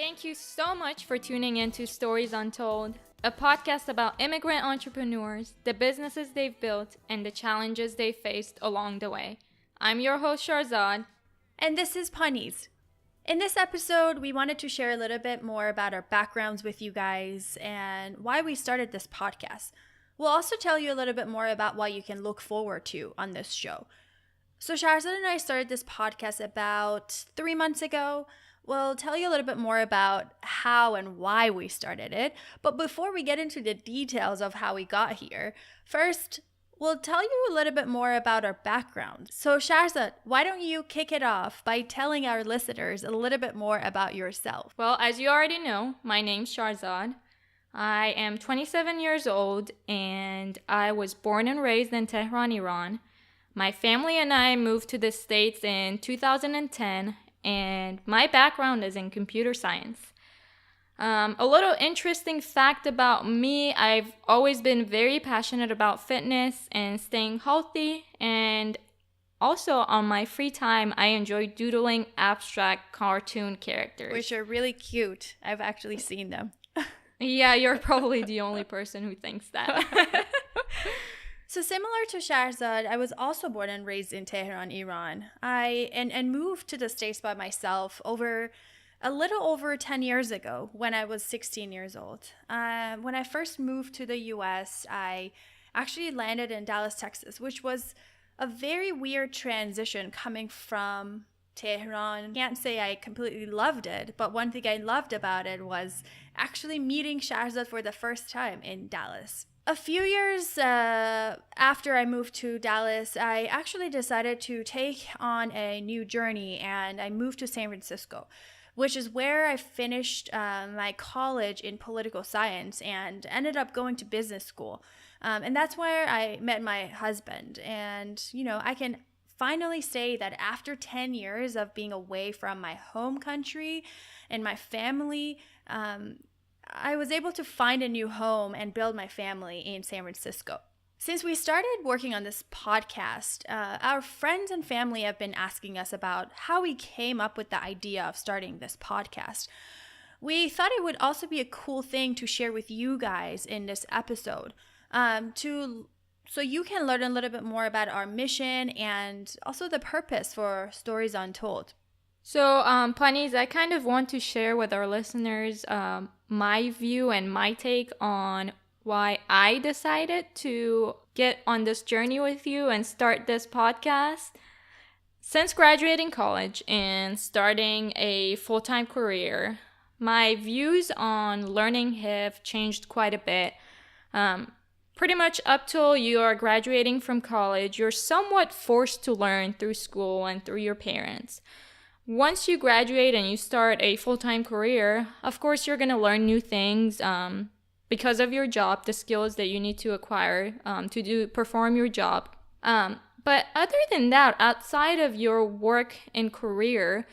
Thank you so much for tuning in to Stories Untold, a podcast about immigrant entrepreneurs, the businesses they've built, and the challenges they faced along the way. I'm your host, Sharzad. And this is Paniz. In this episode, we wanted to share a little bit more about our backgrounds with you guys and why we started this podcast. We'll also tell you a little bit more about what you can look forward to on this show. So Sharzad and I started this podcast about 3 months ago. We'll tell you a little bit more about how and why we started it. But before we get into the details of how we got here, first, we'll tell you a little bit more about our background. So Sharzad, why don't you kick it off by telling our listeners a little bit more about yourself? Well, as you already know, my name's Sharzad. I am 27 years old and I was born and raised in Tehran, Iran. My family and I moved to the States in 2010, and my background is in computer science. A little interesting fact about me, I've always been very passionate about fitness and staying healthy, and also on my free time, I enjoy doodling abstract cartoon characters. Which are really cute. I've actually seen them. Yeah, you're probably the only person who thinks that. So similar to Sharzad, I was also born and raised in Tehran, Iran. I moved to the States by myself a little over 10 years ago when I was 16 years old. When I first moved to the US, I actually landed in Dallas, Texas, which was a very weird transition coming from Tehran. I can't say I completely loved it, but one thing I loved about it was actually meeting Sharzad for the first time in Dallas. A few years after I moved to Dallas, I actually decided to take on a new journey, and I moved to San Francisco, which is where I finished my college in political science and ended up going to business school. And that's where I met my husband. And, I can finally say that after 10 years of being away from my home country and my family, I was able to find a new home and build my family in San Francisco. Since we started working on this podcast, our friends and family have been asking us about how we came up with the idea of starting this podcast. We thought it would also be a cool thing to share with you guys in this episode, so you can learn a little bit more about our mission and also the purpose for Stories Untold. So, Paniz, I kind of want to share with our listeners my view and my take on why I decided to get on this journey with you and start this podcast. Since graduating college and starting a full-time career, my views on learning have changed quite a bit. Pretty much up till you are graduating from college, you're somewhat forced to learn through school and through your parents. Once you graduate and you start a full-time career, of course, you're going to learn new things because of your job, the skills that you need to acquire to perform your job. But other than that, outside of your work and career,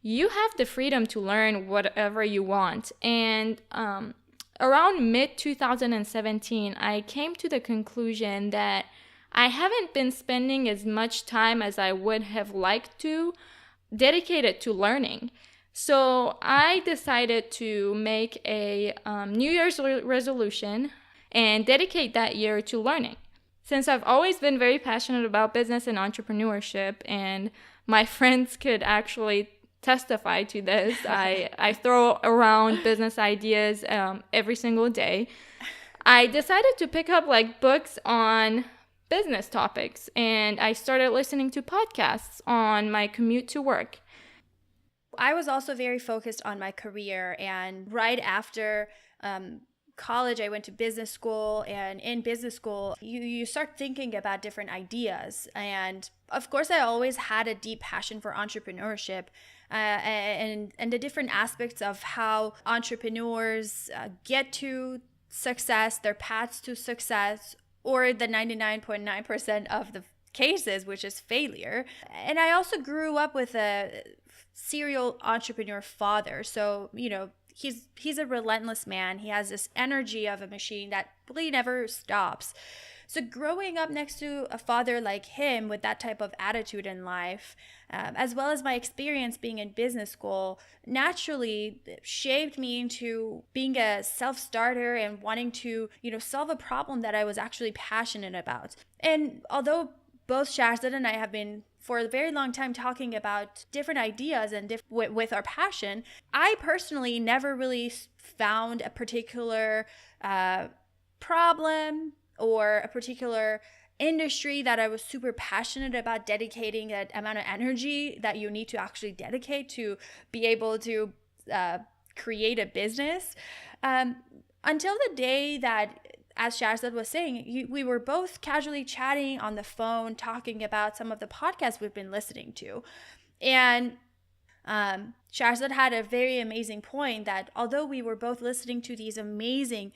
you have the freedom to learn whatever you want. And around mid-2017, I came to the conclusion that I haven't been spending as much time as I would have liked to dedicated to learning. So I decided to make a New Year's resolution and dedicate that year to learning. Since I've always been very passionate about business and entrepreneurship, and my friends could actually testify to this, I throw around business ideas every single day. I decided to pick up books on business topics, and I started listening to podcasts on my commute to work. I was also very focused on my career, and right after college, I went to business school, and in business school, you start thinking about different ideas. And of course, I always had a deep passion for entrepreneurship and the different aspects of how entrepreneurs get to success, their paths to success, or the 99.9% of the cases, which is failure. And I also grew up with a serial entrepreneur father. So, he's a relentless man. He has this energy of a machine that really never stops. So growing up next to a father like him with that type of attitude in life, as well as my experience being in business school, naturally shaped me into being a self-starter and wanting to, solve a problem that I was actually passionate about. And although both Shahzad and I have been for a very long time talking about different ideas and with our passion, I personally never really found a particular problem or a particular industry that I was super passionate about dedicating that amount of energy that you need to actually dedicate to be able to create a business. Until the day that, as Shahzad was saying, we were both casually chatting on the phone, talking about some of the podcasts we've been listening to. And Shahzad had a very amazing point that although we were both listening to these amazing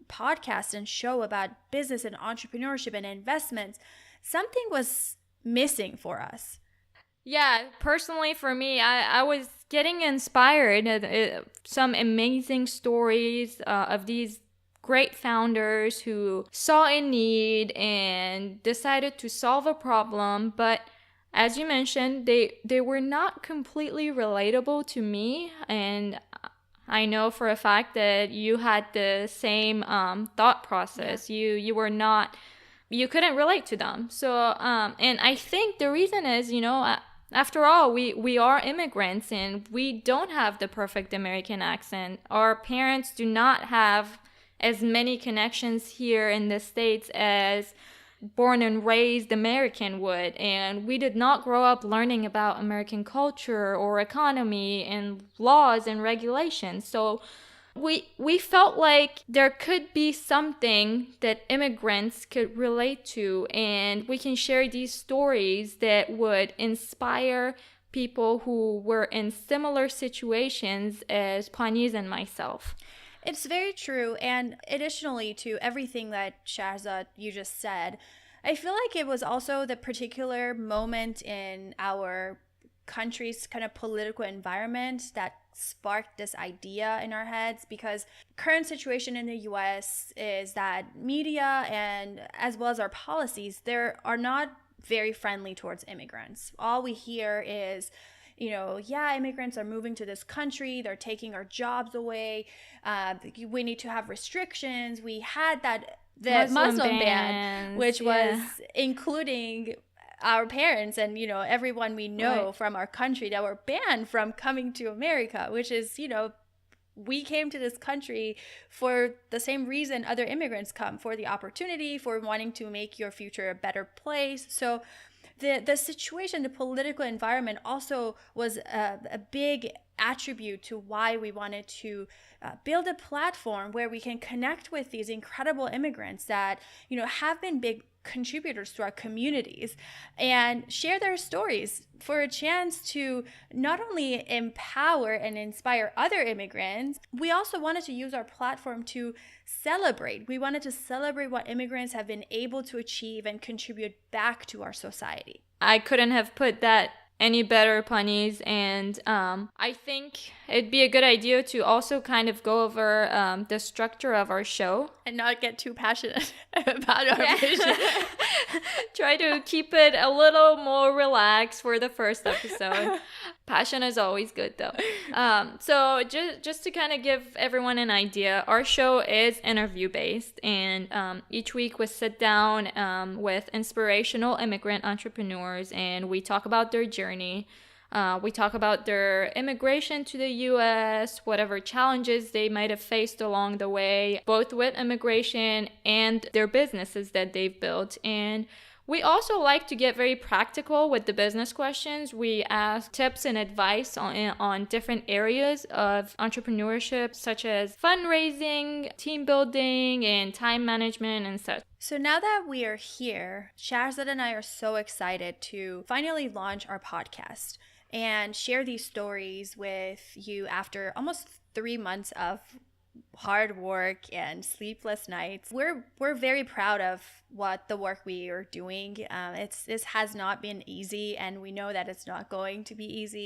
podcasts and show about business and entrepreneurship and investments, something was missing for us. Yeah, personally for me, I was getting inspired. Some amazing stories of these great founders who saw a need and decided to solve a problem, but as you mentioned, they were not completely relatable to me. And I know for a fact that you had the same thought process. Yeah. You couldn't relate to them. So and I think the reason is, after all, we are immigrants and we don't have the perfect American accent. Our parents do not have as many connections here in the States as born and raised American would. And we did not grow up learning about American culture or economy and laws and regulations. So we felt like there could be something that immigrants could relate to, and we can share these stories that would inspire people who were in similar situations as Paniz and myself. It's very true. And additionally to everything that Shahzad, you just said, I feel like it was also the particular moment in our country's kind of political environment that sparked this idea in our heads, because current situation in the US is that media and as well as our policies, there are not very friendly towards immigrants. All we hear is, immigrants are moving to this country, they're taking our jobs away, we need to have restrictions. We had the Muslim ban, which was including our parents and, everyone we know from our country that were banned from coming to America, which is, we came to this country for the same reason other immigrants come, for the opportunity, for wanting to make your future a better place. So the situation, the political environment also was a big attribute to why we wanted to build a platform where we can connect with these incredible immigrants that, have been big contributors to our communities and share their stories for a chance to not only empower and inspire other immigrants. We also wanted to use our platform to celebrate. We wanted to celebrate what immigrants have been able to achieve and contribute back to our society. I couldn't have put that any better, Paniz, and I think it'd be a good idea to also kind of go over the structure of our show. And not get too passionate about our vision. Try to keep it a little more relaxed for the first episode. Passion is always good though. So just to kind of give everyone an idea, our show is interview based, and each week we sit down with inspirational immigrant entrepreneurs and we talk about their journey. We talk about their immigration to the U.S., whatever challenges they might have faced along the way, both with immigration and their businesses that they've built. And we also like to get very practical with the business questions. We ask tips and advice on different areas of entrepreneurship, such as fundraising, team building, and time management and such. So now that we are here, Shahzad and I are so excited to finally launch our podcast and share these stories with you after almost 3 months of hard work and sleepless nights. We're very proud of what the work we are doing. This has not been easy, and we know that it's not going to be easy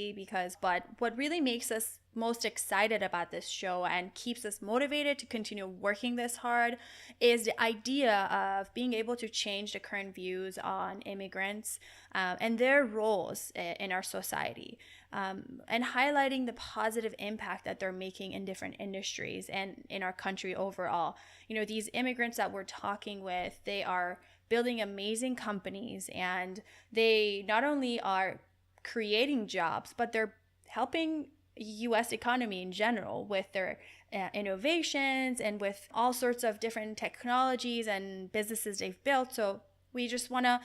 but what really makes us most excited about this show and keeps us motivated to continue working this hard is the idea of being able to change the current views on immigrants and their roles in our society, and highlighting the positive impact that they're making in different industries and in our country overall. These immigrants that we're talking with, they are building amazing companies, and they not only are creating jobs, but they're helping US economy in general with their innovations and with all sorts of different technologies and businesses they've built. So we just want to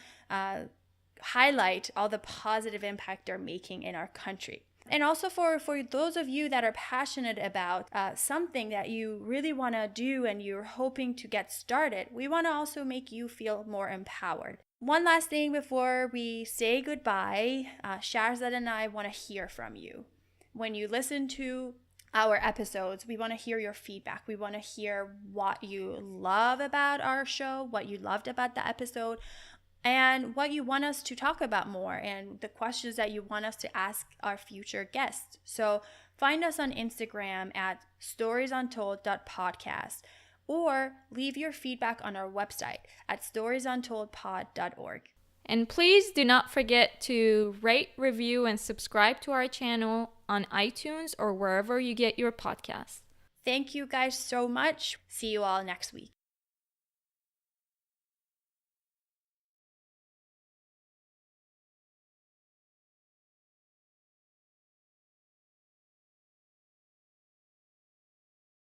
highlight all the positive impact they're making in our country. And also for those of you that are passionate about something that you really want to do and you're hoping to get started, we want to also make you feel more empowered. One last thing before we say goodbye, Shahrzad and I want to hear from you. When you listen to our episodes, we want to hear your feedback. We want to hear what you love about our show, what you loved about the episode, and what you want us to talk about more, and the questions that you want us to ask our future guests. So find us on Instagram at storiesuntold.podcast, or leave your feedback on our website at storiesuntoldpod.org. And please do not forget to rate, review, and subscribe to our channel on iTunes or wherever you get your podcasts. Thank you guys so much. See you all next week.